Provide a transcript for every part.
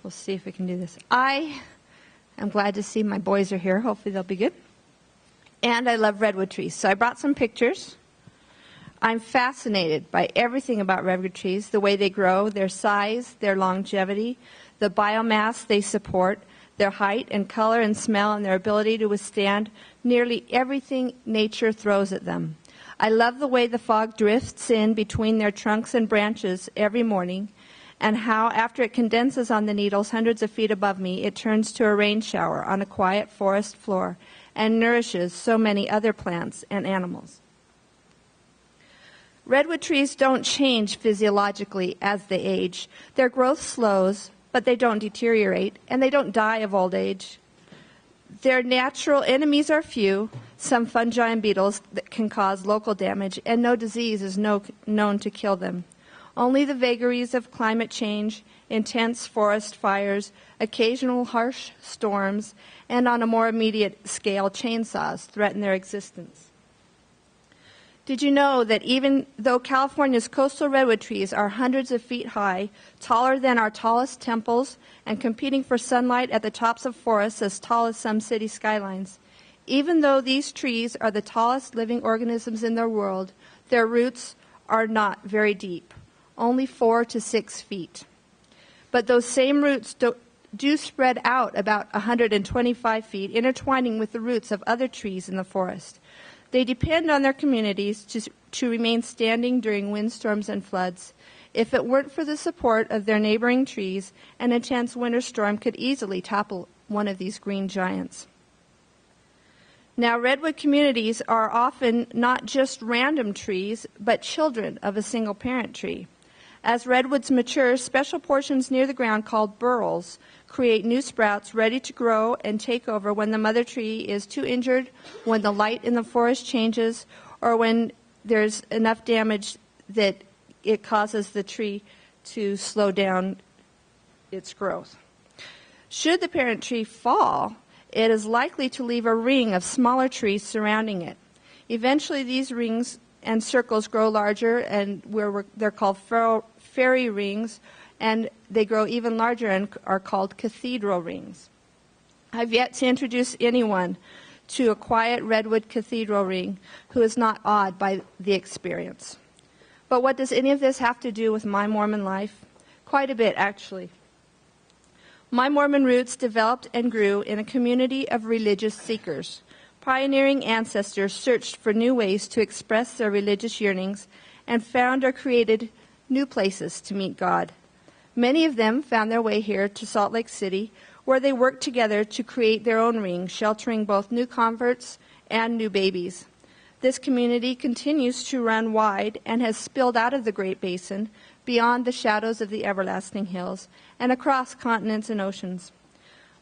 We'll see if we can do this. I am glad to see my boys are here. Hopefully they'll be good. And I love redwood trees. So I brought some pictures. I'm fascinated by everything about redwood trees, the way they grow, their size, their longevity, the biomass they support, their height and color and smell, and their ability to withstand nearly everything nature throws at them. I love the way the fog drifts in between their trunks and branches every morning, and how, after it condenses on the needles hundreds of feet above me, it turns to a rain shower on a quiet forest floor and nourishes so many other plants and animals. Redwood trees don't change physiologically as they age. Their growth slows, but they don't deteriorate, and they don't die of old age. Their natural enemies are few, some fungi and beetles that can cause local damage, and no disease is known to kill them. Only the vagaries of climate change, intense forest fires, occasional harsh storms, and on a more immediate scale, chainsaws threaten their existence. Did you know that even though California's coastal redwood trees are hundreds of feet high, taller than our tallest temples, and competing for sunlight at the tops of forests as tall as some city skylines, even though these trees are the tallest living organisms in the world, their roots are not very deep, only 4 to 6 feet. But those same roots do spread out about 125 feet, intertwining with the roots of other trees in the forest. They depend on their communities to remain standing during windstorms and floods. If it weren't for the support of their neighboring trees, an intense winter storm could easily topple one of these green giants. Now, redwood communities are often not just random trees, but children of a single parent tree. As redwoods mature, special portions near the ground called burls create new sprouts ready to grow and take over when the mother tree is too injured, when the light in the forest changes, or when there's enough damage that it causes the tree to slow down its growth. Should the parent tree fall, it is likely to leave a ring of smaller trees surrounding it. Eventually, these rings and circles grow larger, and they're called fairy rings, and they grow even larger and are called cathedral rings. I've yet to introduce anyone to a quiet redwood cathedral ring who is not awed by the experience. But what does any of this have to do with my Mormon life? Quite a bit, actually. My Mormon roots developed and grew in a community of religious seekers. Pioneering ancestors searched for new ways to express their religious yearnings and found or created new places to meet God. Many of them found their way here to Salt Lake City, where they worked together to create their own ring, sheltering both new converts and new babies. This community continues to run wide and has spilled out of the Great Basin, beyond the shadows of the everlasting hills, and across continents and oceans.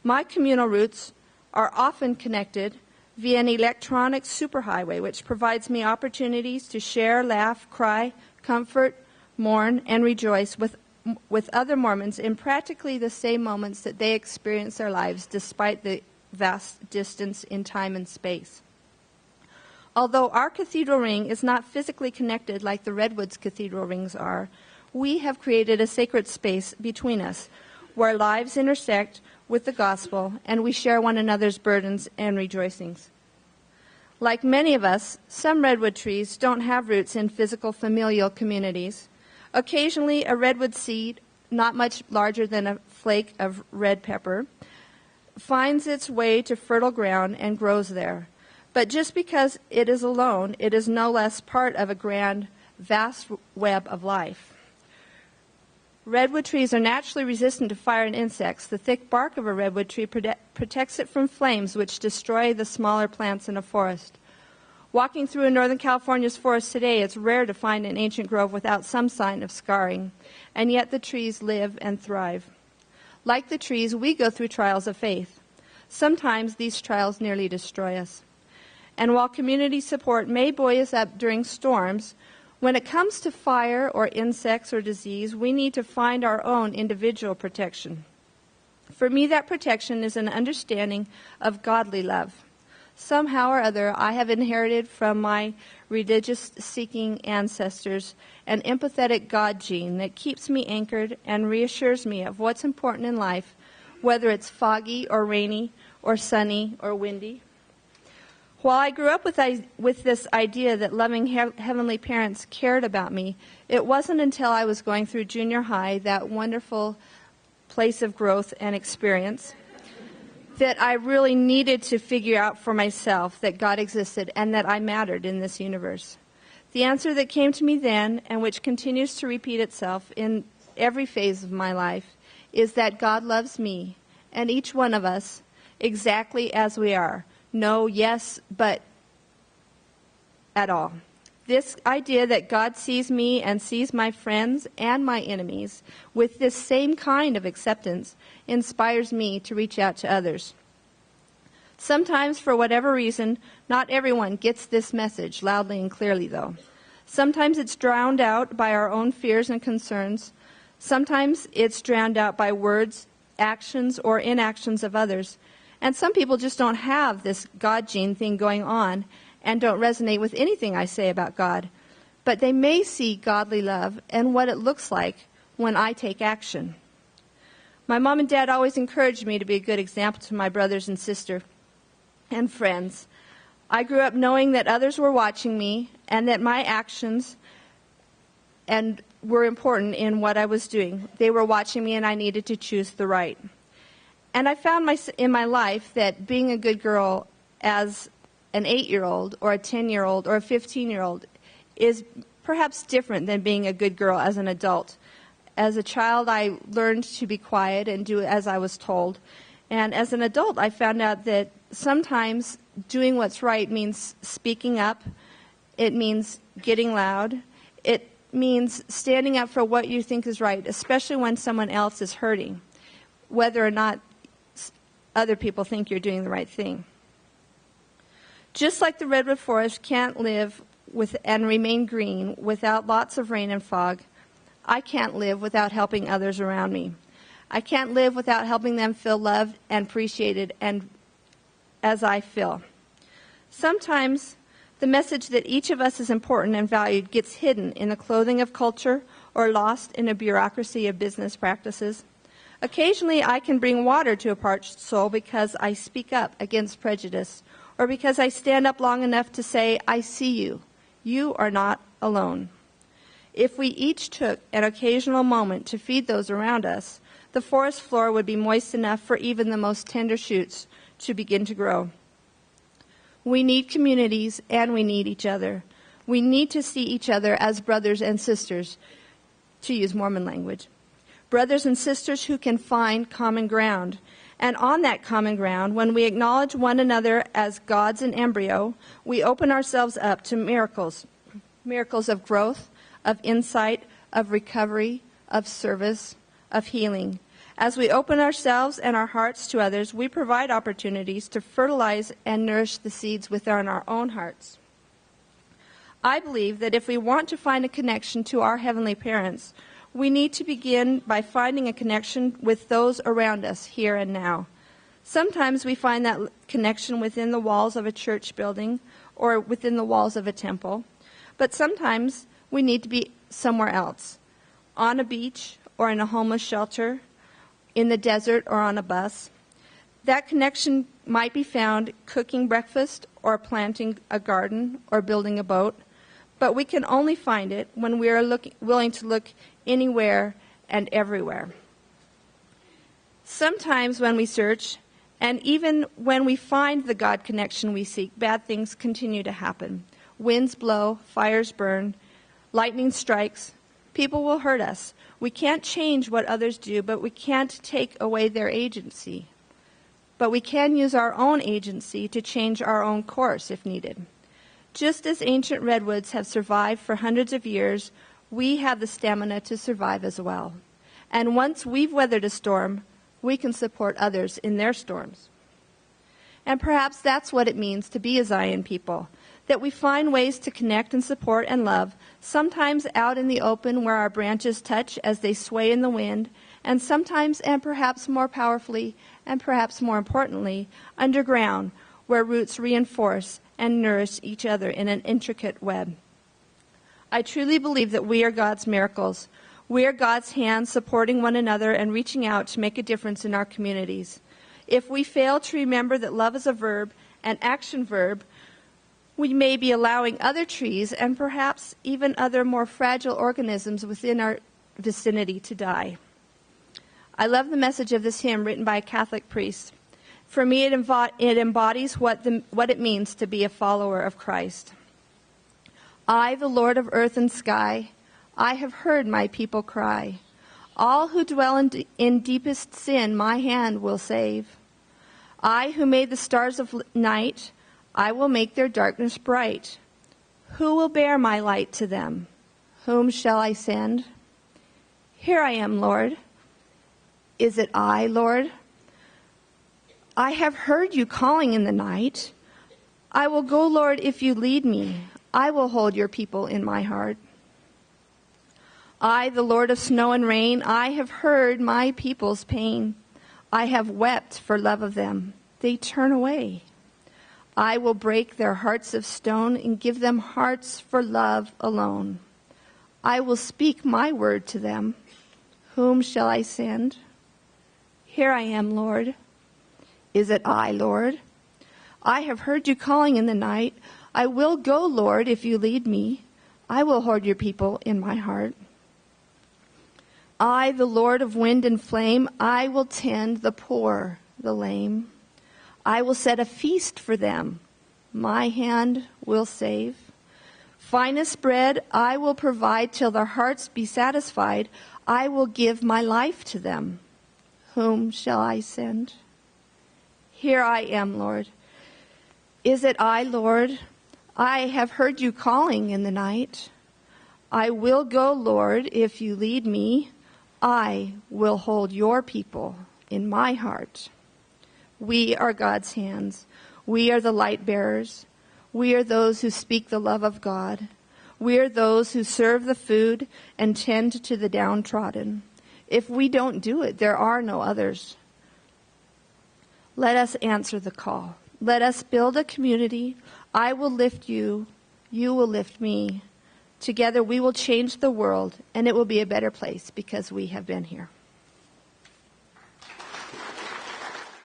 My communal roots are often connected via an electronic superhighway, which provides me opportunities to share, laugh, cry, comfort, mourn, and rejoice with other Mormons in practically the same moments that they experience their lives, despite the vast distance in time and space. Although our cathedral ring is not physically connected like the Redwoods cathedral rings are, we have created a sacred space between us where lives intersect with the gospel and we share one another's burdens and rejoicings. Like many of us, some redwood trees don't have roots in physical familial communities. Occasionally, a redwood seed, not much larger than a flake of red pepper, finds its way to fertile ground and grows there. But just because it is alone, it is no less part of a grand, vast web of life. Redwood trees are naturally resistant to fire and insects. The thick bark of a redwood tree protects it from flames which destroy the smaller plants in a forest. Walking through Northern California's forests today, it's rare to find an ancient grove without some sign of scarring, and yet the trees live and thrive. Like the trees, we go through trials of faith. Sometimes these trials nearly destroy us. And while community support may buoy us up during storms, when it comes to fire or insects or disease, we need to find our own individual protection. For me, that protection is an understanding of godly love. Somehow or other, I have inherited from my religious-seeking ancestors an empathetic God gene that keeps me anchored and reassures me of what's important in life, whether it's foggy or rainy or sunny or windy. While I grew up with this idea that loving heavenly parents cared about me, it wasn't until I was going through junior high, that wonderful place of growth and experience, that I really needed to figure out for myself that God existed and that I mattered in this universe. The answer that came to me then, and which continues to repeat itself in every phase of my life, is that God loves me and each one of us exactly as we are. No, yes, but at all. This idea that God sees me and sees my friends and my enemies with this same kind of acceptance inspires me to reach out to others. Sometimes, for whatever reason, not everyone gets this message loudly and clearly, though. Sometimes it's drowned out by our own fears and concerns. Sometimes it's drowned out by words, actions, or inactions of others. And some people just don't have this God gene thing going on and don't resonate with anything I say about God. But they may see godly love and what it looks like when I take action. My mom and dad always encouraged me to be a good example to my brothers and sister and friends. I grew up knowing that others were watching me and that my actions were important in what I was doing. They were watching me and I needed to choose the right. And I found in my life that being a good girl as an 8-year-old or a 10-year-old or a 15-year-old is perhaps different than being a good girl as an adult. As a child, I learned to be quiet and do as I was told. And as an adult, I found out that sometimes doing what's right means speaking up. It means getting loud. It means standing up for what you think is right, especially when someone else is hurting, whether or not other people think you're doing the right thing. Just like the redwood forest can't live and remain green without lots of rain and fog, I can't live without helping others around me. I can't live without helping them feel loved and appreciated and as I feel. Sometimes the message that each of us is important and valued gets hidden in the clothing of culture or lost in a bureaucracy of business practices. Occasionally, I can bring water to a parched soul because I speak up against prejudice, or because I stand up long enough to say, I see you. You are not alone. If we each took an occasional moment to feed those around us, the forest floor would be moist enough for even the most tender shoots to begin to grow. We need communities, and we need each other. We need to see each other as brothers and sisters, to use Mormon language. Brothers and sisters who can find common ground. And on that common ground, when we acknowledge one another as gods in embryo, we open ourselves up to miracles. Miracles of growth, of insight, of recovery, of service, of healing. As we open ourselves and our hearts to others, we provide opportunities to fertilize and nourish the seeds within our own hearts. I believe that if we want to find a connection to our heavenly parents, we need to begin by finding a connection with those around us here and now. Sometimes we find that connection within the walls of a church building or within the walls of a temple, but sometimes we need to be somewhere else, on a beach or in a homeless shelter, in the desert or on a bus. That connection might be found cooking breakfast or planting a garden or building a boat, but we can only find it when we are willing to look anywhere and everywhere. Sometimes when we search, and even when we find the God connection we seek, bad things continue to happen. Winds blow, fires burn, lightning strikes. People will hurt us. We can't change what others do, but we can't take away their agency. But we can use our own agency to change our own course if needed. Just as ancient redwoods have survived for hundreds of years, we have the stamina to survive as well. And once we've weathered a storm, we can support others in their storms. And perhaps that's what it means to be a Zion people, that we find ways to connect and support and love, sometimes out in the open where our branches touch as they sway in the wind, and sometimes, and perhaps more powerfully, and perhaps more importantly, underground, where roots reinforce and nourish each other in an intricate web. I truly believe that we are God's miracles. We are God's hands supporting one another and reaching out to make a difference in our communities. If we fail to remember that love is a verb, an action verb, we may be allowing other trees and perhaps even other more fragile organisms within our vicinity to die. I love the message of this hymn written by a Catholic priest. For me, it embodies what it means to be a follower of Christ. I, the Lord of earth and sky, I have heard my people cry. All who dwell in deepest sin, my hand will save. I, who made the stars of night, I will make their darkness bright. Who will bear my light to them? Whom shall I send? Here I am, Lord. Is it I, Lord? I have heard you calling in the night. I will go, Lord, if you lead me. I will hold your people in my heart. I, the Lord of snow and rain, I have heard my people's pain. I have wept for love of them. They turn away. I will break their hearts of stone and give them hearts for love alone. I will speak my word to them. Whom shall I send? Here I am, Lord. Is it I, Lord? I have heard you calling in the night. I will go, Lord, if you lead me. I will hold your people in my heart. I, the Lord of wind and flame, I will tend the poor, the lame. I will set a feast for them. My hand will save. Finest bread I will provide till their hearts be satisfied. I will give my life to them. Whom shall I send? Here I am, Lord. Is it I, Lord? I have heard you calling in the night. I will go, Lord, if you lead me. I will hold your people in my heart. We are God's hands. We are the light bearers. We are those who speak the love of God. We are those who serve the food and tend to the downtrodden. If we don't do it, there are no others. Let us answer the call. Let us build a community. I will lift you. You will lift me. Together we will change the world, and it will be a better place because we have been here.